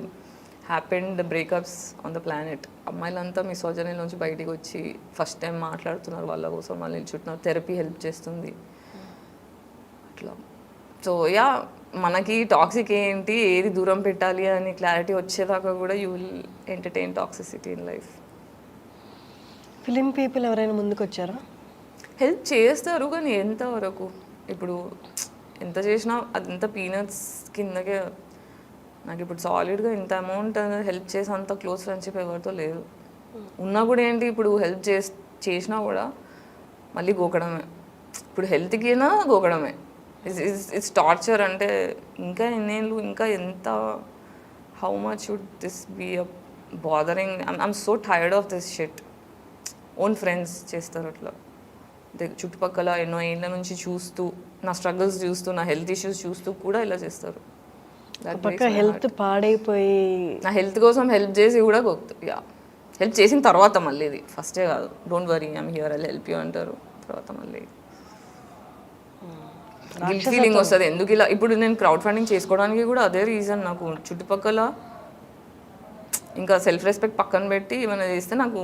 happened breakups on the planet. అమ్మాయిలంతా మిసోజనీ నుంచి బయటికి వచ్చి ఫస్ట్ టైం మాట్లాడుతున్నారు, వాళ్ళ కోసం వాళ్ళు నిల్చుంటున్నారు, థెరపీ హెల్ప్ చేస్తుంది అట్లా. సో యా, మనకి టాక్సిక్ ఏంటి, ఏది దూరం పెట్టాలి అని క్లారిటీ వచ్చేదాకా కూడా you will entertain toxicity in life. Film people ఎవరైనా ముందుకు వచ్చారా? హెల్ప్ చేస్తారు కానీ ఎంతవరకు. ఇప్పుడు ఎంత చేసినా అదంతా పీనట్స్ కిందకే. నాకు ఇప్పుడు సాలిడ్గా ఇంత అమౌంట్ హెల్ప్ చేసి అంత క్లోజ్ ఫ్రెండ్షిప్ ఎవరితో లేదు. ఉన్నా కూడా ఏంటి, ఇప్పుడు హెల్ప్ చేసినా కూడా మళ్ళీ గోకడమే. ఇప్పుడు హెల్త్కినా గోకడమే. It's torture. అంటే ఇంకా ఎన్నేళ్ళు, ఇంకా ఎంత, how much should this be a bothering. I'm so tired of this shit. Own friends చేస్తారు అట్లా. చుట్టుపక్కల ఎన్నో ఏళ్ళ నుంచి చూస్తూ, నా స్ట్రగుల్స్ చూస్తూ, నా హెల్త్ ఇష్యూస్ చూస్తూ కూడా ఇలా చేస్తారు. పక్క హెల్త్ పాడైపోయి నా హెల్త్ కోసం హెల్ప్ చేసి కూడా యా, హెల్ప్ చేసిన తర్వాత మళ్ళీ ఇది ఫస్టే కాదు. Don't worry, I'm here, I help you అంటారు. తర్వాత మళ్ళీ గిల్ట్ ఫీలింగ్ వస్తుంది. ఎందుకు ఇలా. ఇప్పుడు నేను క్రౌడ్ ఫండింగ్ చేసుకోవడానికి కూడా అదే రీజన్. నాకు చుట్టుపక్కల ఇంకా సెల్ఫ్ రెస్పెక్ట్ పక్కన పెట్టి ఏమైనా చేస్తే నాకు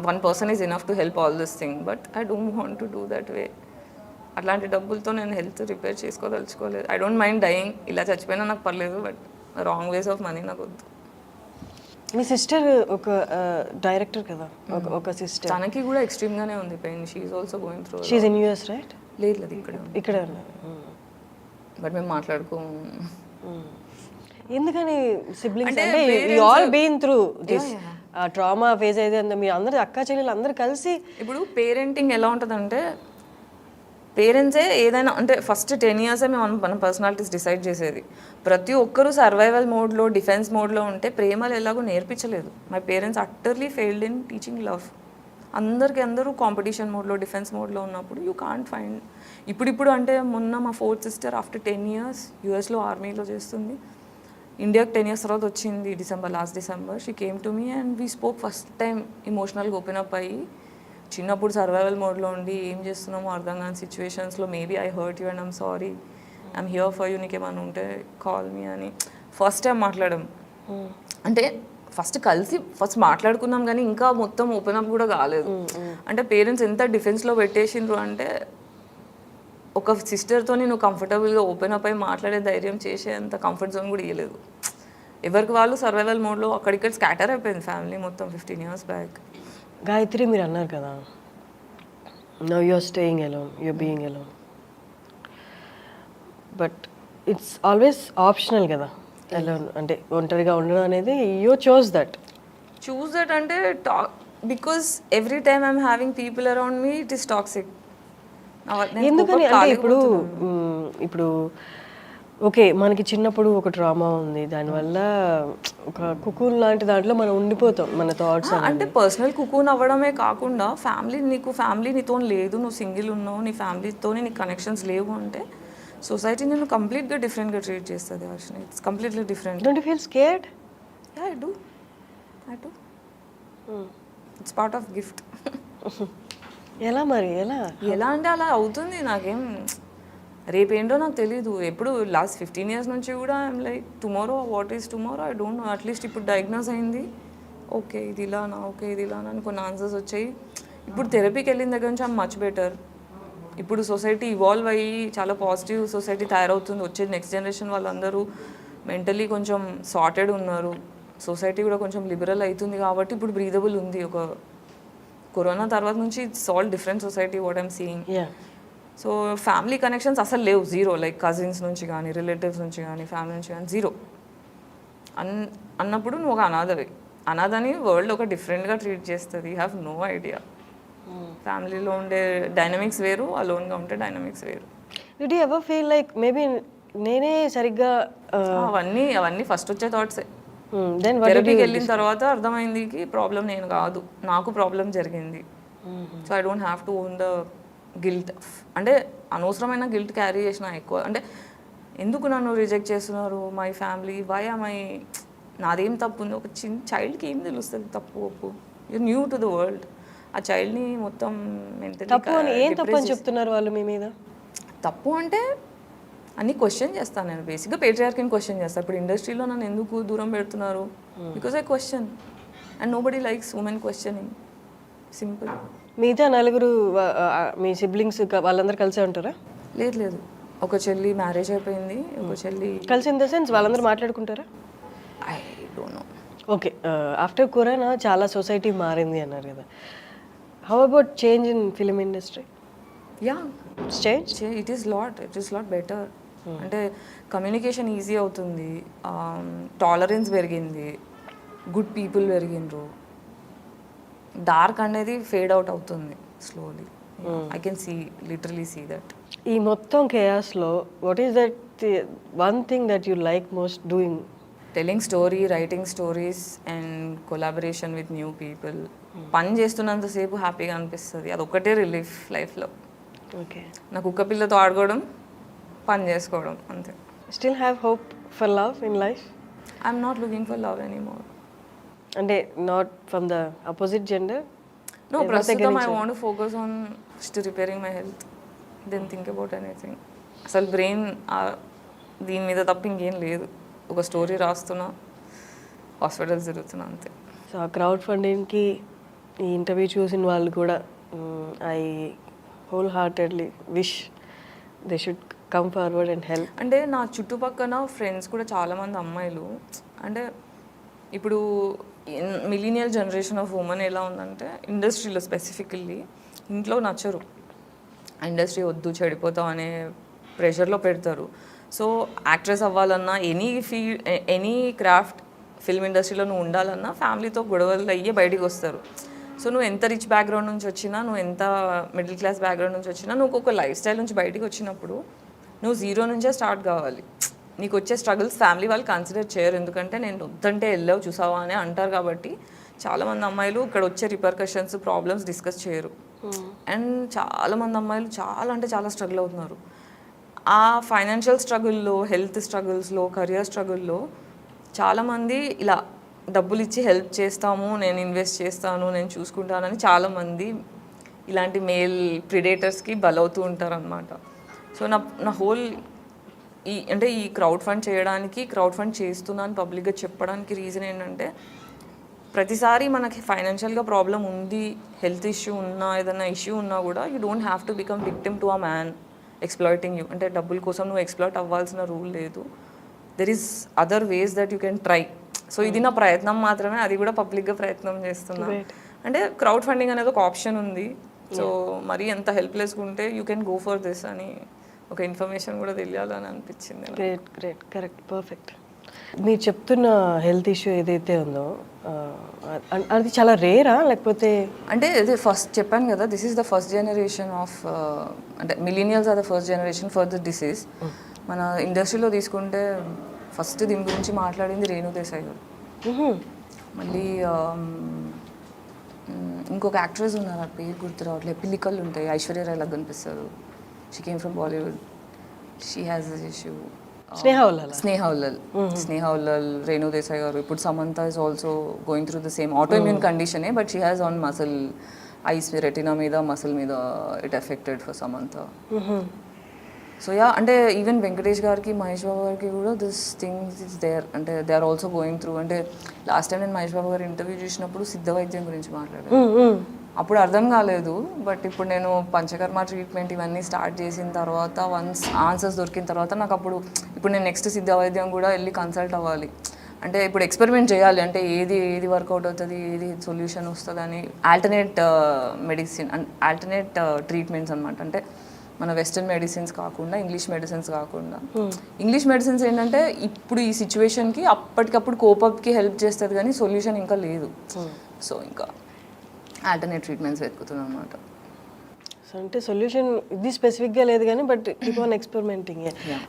one person is enough to help all this thing, but I don't want to do that way. అట్లాంటి డబ్బులతో నేను హెల్త్ రిపేర్ చేసుకోదలుచుకోలేదు. ఐ డోంట్ మైండ్ డయింగ్, ఇలా చచ్చిపోయినా నాకు పర్లేదు, but wrong ways of money నాకు వద్దు. మీ సిస్టర్ ఒక డైరెక్టర్ కదా, ఒక సిస్టర్, తనకి కూడా ఎక్స్ట్రీమ్గానే ఉంది pain. She is also going through. She is in US right? లేదు ఇక్కడ ఉన్నారు. బట్ మేము మాట్లాడుకోము. ఎందుకని సిబ్లింగ్స్ అంటే you all been through this trauma phase అయితే మీ అందరు అక్క చెల్లెలు అందరూ కలిసి. ఇప్పుడు పేరెంటింగ్ ఎలా ఉంటుందంటే, పేరెంట్సే ఏదైనా అంటే ఫస్ట్ 10 years మన పర్సనాలిటీస్ డిసైడ్ చేసేది. ప్రతి ఒక్కరూ సర్వైవల్ మోడ్లో, డిఫెన్స్ మోడ్లో ఉంటే ప్రేమలు ఎలాగో నేర్పించలేదు. My parents utterly failed in teaching love. అందరూ కాంపిటీషన్ మోడ్లో, డిఫెన్స్ మోడ్లో ఉన్నప్పుడు యూ కాంట్ ఫైండ్. ఇప్పుడు అంటే మొన్న మా 4th sister ఆఫ్టర్ 10 years యూఎస్లో ఆర్మీలో చేస్తుంది. ఇండియాకి 10 years తర్వాత వచ్చింది last December. She came to me and we spoke first time ఇమోషనల్గా ఓపెన్ అప్ అయ్యి. చిన్నప్పుడు సర్వైవల్ మోడ్లో ఉండి ఏం చేస్తున్నామో అర్థం కాని సిచ్యువేషన్స్లో maybe I hurt you and I'm sorry, I'm here for you, నీకేమైనా ఉంటే కాల్ మీ అని ఫస్ట్ టైం మాట్లాడడం. అంటే ఫస్ట్ మాట్లాడుకున్నాం కానీ ఇంకా మొత్తం ఓపెన్ అప్ కూడా కాలేదు. అంటే పేరెంట్స్ ఎంత డిఫెన్స్లో పెట్టేసిండ్రు అంటే, ఒక సిస్టర్తో నేను కంఫర్టబుల్గా ఓపెన్ అప్ అయి మాట్లాడే ధైర్యం చేసే అంత కంఫర్ట్ జోన్ కూడా ఇవ్వలేదు. ఎవరికి వాళ్ళు సర్వైవల్ మోడ్లో అక్కడిక్కడ స్కాటర్ అయిపోయింది ఫ్యామిలీ మొత్తం 15 years బ్యాక్. గాయత్రి, మీరు అన్నారు కదా, now you are staying alone, you are being alone, but it's always optional కదా అలోన్ అంటే ఒంటరిగా ఉండడం అనేది. యూ చూస్ దట్ అంటే because every time I'm having people around me it is toxic. ఎందుకని అంటే ఇప్పుడు ఓకే, మనకి చిన్నప్పుడు ఒక డ్రామా ఉంది, దానివల్ల ఒక కుకూన్ లాంటి దాంట్లో మనం ఉండిపోతాం, మన థాట్స్. అంటే పర్సనల్ కుకూన్ అవ్వడమే కాకుండా ఫ్యామిలీ నీతో లేదు, నువ్వు సింగిల్ ఉన్నావు, నీ ఫ్యామిలీతో నీకు కనెక్షన్స్ లేవు అంటే సొసైటీ నేను కంప్లీట్గా డిఫరెంట్గా ట్రీట్ చేస్తుంది. Varshini, it's completely different. Don't you feel scared? Yeah, I do. It's part of gift. ఎలా అంటే అలా అవుతుంది. నాకేం రేపేంటో నాకు తెలీదు. ఎప్పుడు లాస్ట్ 15 years నుంచి కూడా I'm like tomorrow, what is tomorrow I don't no. At least ఇప్పుడు డయాగ్నోస్ అయింది, ఓకే ఇది ఇలానా, ఓకే ఇది ఇలానా అని కొన్ని ఆన్సర్స్ వచ్చాయి. ఇప్పుడు థెరపీకి వెళ్ళిన దగ్గర నుంచి ఐఎమ్ మచ్ బెటర్. ఇప్పుడు సొసైటీ ఇవాల్వ్ అయ్యి చాలా పాజిటివ్ సొసైటీ తయారవుతుంది. వచ్చే నెక్స్ట్ జనరేషన్ వాళ్ళందరూ మెంటలీ కొంచెం సార్టెడ్ ఉన్నారు. సొసైటీ కూడా కొంచెం లిబరల్ అవుతుంది కాబట్టి ఇప్పుడు బ్రీదబుల్ ఉంది. ఒక కరోనా తర్వాత నుంచి it's all different society what I'm seeing. So family connections అసలు లేవు, జీరో. లైక్ కజిన్స్ నుంచి కానీ, రిలేటివ్స్ నుంచి కానీ, ఫ్యామిలీ నుంచి కానీ జీరో అన్నప్పుడు నువ్వు ఒక అనాథవి. అనాథని వరల్డ్ ఒక డిఫరెంట్గా ట్రీట్ చేస్తుంది. You have no idea. ఫ్యామిలీలో ఉండే డైనమిక్స్ వేరు, అలోన్గా ఉంటే డైనమిక్స్ వేరు. Did you ever feel like maybe నేనే సరిగ్గా అవన్నీ ఫస్ట్ వచ్చే థాట్సే. దెన్ థెరపీకి వెళ్ళిన తర్వాత అర్థమైంది ప్రాబ్లం నేను కాదు, నాకు ప్రాబ్లం జరిగింది. So I don't have to own the guilt. అంటే అనవసరమైన గిల్ట్ క్యారీ చేసిన ఎక్కువ. అంటే ఎందుకు నన్ను రిజెక్ట్ చేస్తున్నారు మై ఫ్యామిలీ, వై మై, నాదేం తప్పు ఉంది? ఒక చిన్న చైల్డ్కి ఏం తెలుస్తుంది తప్పు ఒప్పు? You new to the world. ఆ చైల్డ్ని మొత్తం తప్పు అని ఏం తప్పు అని చెప్తున్నారు వాళ్ళు మీ మీద? తప్పు అంటే అన్ని క్వశ్చన్ చేస్తాను నేను. బేసిక్గా పేట్రియార్కీని క్వశ్చన్ చేస్తాను. ఇప్పుడు ఇండస్ట్రీలో నన్ను ఎందుకు దూరం పెడుతున్నారు? Because I question and nobody likes women questioning. Simple. మిగతా నలుగురు మీ సిబ్లింగ్స్ వాళ్ళందరూ కలిసే ఉంటారా? లేదు, ఒక చెల్లి మ్యారేజ్ అయిపోయింది, ఒక చెల్లి కలిసి ఇన్ ద సెన్స్ వాళ్ళందరూ మాట్లాడుకుంటారా? I don't know. Okay, after corona చాలా సొసైటీ మారింది అన్నారు కదా. How about change in film industry? Yeah, change it is lot better. అంటే కమ్యూనికేషన్ ఈజీ అవుతుంది, టాలరెన్స్ పెరిగింది, గుడ్ పీపుల్ పెరిగిండ్రు, డార్క్ అనేది ఫేడ్ అవుట్ అవుతుంది slowly. I can literally see that. ఈ మొత్తం కేయాస్లో what is that one thing that you like most doing? Telling story, writing stories and collaboration with new people. పని చేస్తున్నంతసేపు హ్యాపీగా అనిపిస్తుంది, అదొక్కటే రిలీఫ్ లైఫ్లో. ఓకే, నా కుక్క పిల్లతో ఆడుకోవడం, పని చేసుకోవడం, అంతే. Still have hope for love in life? I'm not looking for love anymore. అంటే not from the opposite gender? No, ప్రస్తుతం I want to focus on just repairing my health, then think about anything. అసలు brain దీని మీద తప్ప ఇంకేం లేదు. ఒక story రాస్తున్నా, హాస్పిటల్స్ తిరుగుతున్నా, అంతే. సో ఆ క్రౌడ్ ఫండింగ్కి ఈ ఇంటర్వ్యూ చూసిన వాళ్ళు కూడా I whole heartedly wish they should come forward and help. అంటే నా చుట్టుపక్కల ఫ్రెండ్స్ కూడా చాలామంది అమ్మాయిలు, అంటే ఇప్పుడు మిలీనియల్ జనరేషన్ ఆఫ్ ఉమెన్ ఎలా ఉందంటే ఇండస్ట్రీలో స్పెసిఫికల్లీ ఇంట్లో నచ్చరు, ఇండస్ట్రీ వద్దు చెడిపోతాం అనే ప్రెషర్లో పెడతారు. సో యాక్ట్రెస్ అవ్వాలన్నా, ఎనీ క్రాఫ్ట్ ఫిల్మ్ ఇండస్ట్రీలో నువ్వు ఉండాలన్నా ఫ్యామిలీతో గొడవలు అయ్యే బయటికి వస్తారు. సో నువ్వు ఎంత రిచ్ బ్యాక్గ్రౌండ్ నుంచి వచ్చినా, నువ్వు ఎంత మిడిల్ క్లాస్ బ్యాక్గ్రౌండ్ నుంచి వచ్చినా, నువ్వు ఒక లైఫ్ స్టైల్ నుంచి బయటికి వచ్చినప్పుడు నువ్వు జీరో నుంచే స్టార్ట్ కావాలి. నీకు వచ్చే స్ట్రగుల్స్ ఫ్యామిలీ వాళ్ళు కన్సిడర్ చేయరు, ఎందుకంటే నేను వద్దంటే వెళ్ళావు చూసావా అని అంటారు. కాబట్టి చాలామంది అమ్మాయిలు ఇక్కడ వచ్చే రిపర్కషన్స్, ప్రాబ్లమ్స్ డిస్కస్ చేయరు. అండ్ చాలామంది అమ్మాయిలు చాలా అంటే చాలా స్ట్రగుల్ అవుతున్నారు. ఆ ఫైనాన్షియల్ స్ట్రగుల్లో, హెల్త్ స్ట్రగుల్స్లో, కెరియర్ స్ట్రగుల్లో చాలామంది ఇలా డబ్బులు ఇచ్చి హెల్ప్ చేస్తాము, నేను ఇన్వెస్ట్ చేస్తాను, నేను చూసుకుంటానని చాలామంది ఇలాంటి మేల్ ప్రిడేటర్స్కి బలవుతూ ఉంటారు అనమాట. సో నా హోల్ ఈ క్రౌడ్ ఫండ్ చేయడానికి, క్రౌడ్ ఫండ్ చేస్తున్నాను పబ్లిక్గా చెప్పడానికి రీజన్ ఏంటంటే, ప్రతిసారి మనకి ఫైనాన్షియల్గా ప్రాబ్లం ఉంది, హెల్త్ ఇష్యూ ఉన్నా, ఏదైనా ఇష్యూ ఉన్నా కూడా you don't have to become victim to a man exploiting you. అంటే డబ్బుల కోసం నువ్వు ఎక్స్ప్లాయిట్ అవ్వాల్సిన రూల్ లేదు. There is other ways that you can try. So ఇది నా ప్రయత్నం మాత్రమే, అది కూడా పబ్లిక్గా ప్రయత్నం చేస్తున్నా. అంటే క్రౌడ్ ఫండింగ్ అనేది ఒక ఆప్షన్ ఉంది. సో మరీ ఎంత హెల్ప్లెస్గా ఉంటే you can go for this అని ఒక ఇన్ఫర్మేషన్ కూడా తెలియాలని అనిపించింది. Great, correct, perfect. మీరు చెప్తున్న హెల్త్ ఇష్యూ ఏదైతే ఉందో అది చాలా రేరా, లేకపోతే? అంటే ఇది ఫస్ట్ చెప్పాను కదా, this is the first generation of, అంటే millennials are the first generation for the disease. మన ఇండస్ట్రీలో తీసుకుంటే ఫస్ట్ దీని గురించి మాట్లాడింది రేణు దేశాయ్ గారు. మళ్ళీ ఇంకొక యాక్ట్రెస్ ఉన్నారు, ఆ పేరు గుర్తు రావట్లేదు, పిల్లికలు ఉంటాయి, ఐశ్వర్య రాయ్ లాగా కనిపిస్తారు. She came from Bollywood, she has this issue. Sneha Ullal, Renu Desai garu. ఇప్పుడు Samantha is also going through the same autoimmune కండిషనే, but she has on muscle, eyes retina మీద, మసిల్ మీద it affected for Samantha. So yeah, అంటే ఈవెన్ వెంకటేష్ గారికి, మహేష్ బాబు గారికి కూడా దిస్ థింగ్స్ ఇస్ దేర్, అంటే they are also going through. అంటే last time నేను మహేష్ బాబు గారి ఇంటర్వ్యూ చూసినప్పుడు సిద్ధ వైద్యం గురించి మాట్లాడాను. అప్పుడు అర్థం కాలేదు, బట్ ఇప్పుడు నేను పంచకర్మ ట్రీట్మెంట్ ఇవన్నీ స్టార్ట్ చేసిన తర్వాత, వన్స్ ఆన్సర్స్ దొరికిన తర్వాత నాకు అప్పుడు ఇప్పుడు నేను నెక్స్ట్ సిద్ధ వైద్యం కూడా వెళ్ళి కన్సల్ట్ అవ్వాలి. అంటే ఇప్పుడు ఎక్స్పెరిమెంట్ చేయాలి, అంటే ఏది వర్కౌట్ అవుతుంది, ఏది సొల్యూషన్ వస్తుంది అని. ఆల్టర్నేట్ మెడిసిన్, ఆల్టర్నేట్ ట్రీట్మెంట్స్ అనమాట. అంటే మన వెస్టర్న్ మెడిసిన్స్ కాకుండా ఇంగ్లీష్ మెడిసిన్స్ కాకుండా ఇంగ్లీష్ మెడిసిన్స్ ఏంటంటే ఇప్పుడు ఈ సిచ్యువేషన్కి అప్పటికప్పుడు కోపప్కి హెల్ప్ చేస్తుంది కానీ సొల్యూషన్ ఇంకా లేదు. సో ఇంకా ఆల్టర్నేట్ ట్రీట్మెంట్స్ వెతుకుతున్నాం అనమాట. సో అంటే సొల్యూషన్ ఇది స్పెసిఫిక్గా లేదు కానీ but keep on experimenting.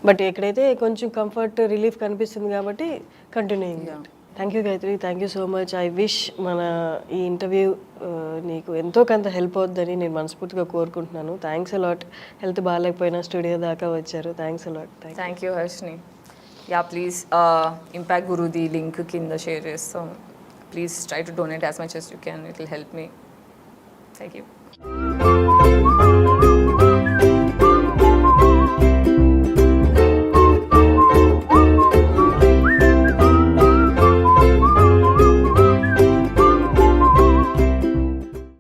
But ఎక్కడైతే కొంచెం కంఫర్ట్ రిలీఫ్ కనిపిస్తుంది కాబట్టి continuing. Thank you Gayatri, thank you so much. I wish మన ఈ ఇంటర్వ్యూ నీకు ఎంతో కొంత హెల్ప్ అవుద్దని నేను మనస్ఫూర్తిగా కోరుకుంటున్నాను. Thanks a lot. హెల్త్ బాగాలేకపోయినా స్టూడియో దాకా వచ్చారు. Thanks a lot. Thank you Harshini. Yeah please Impact గురుది లింక్ కింద షేర్ చేస్తాం. Please try to donate as much as you can. It will help me. Thank you.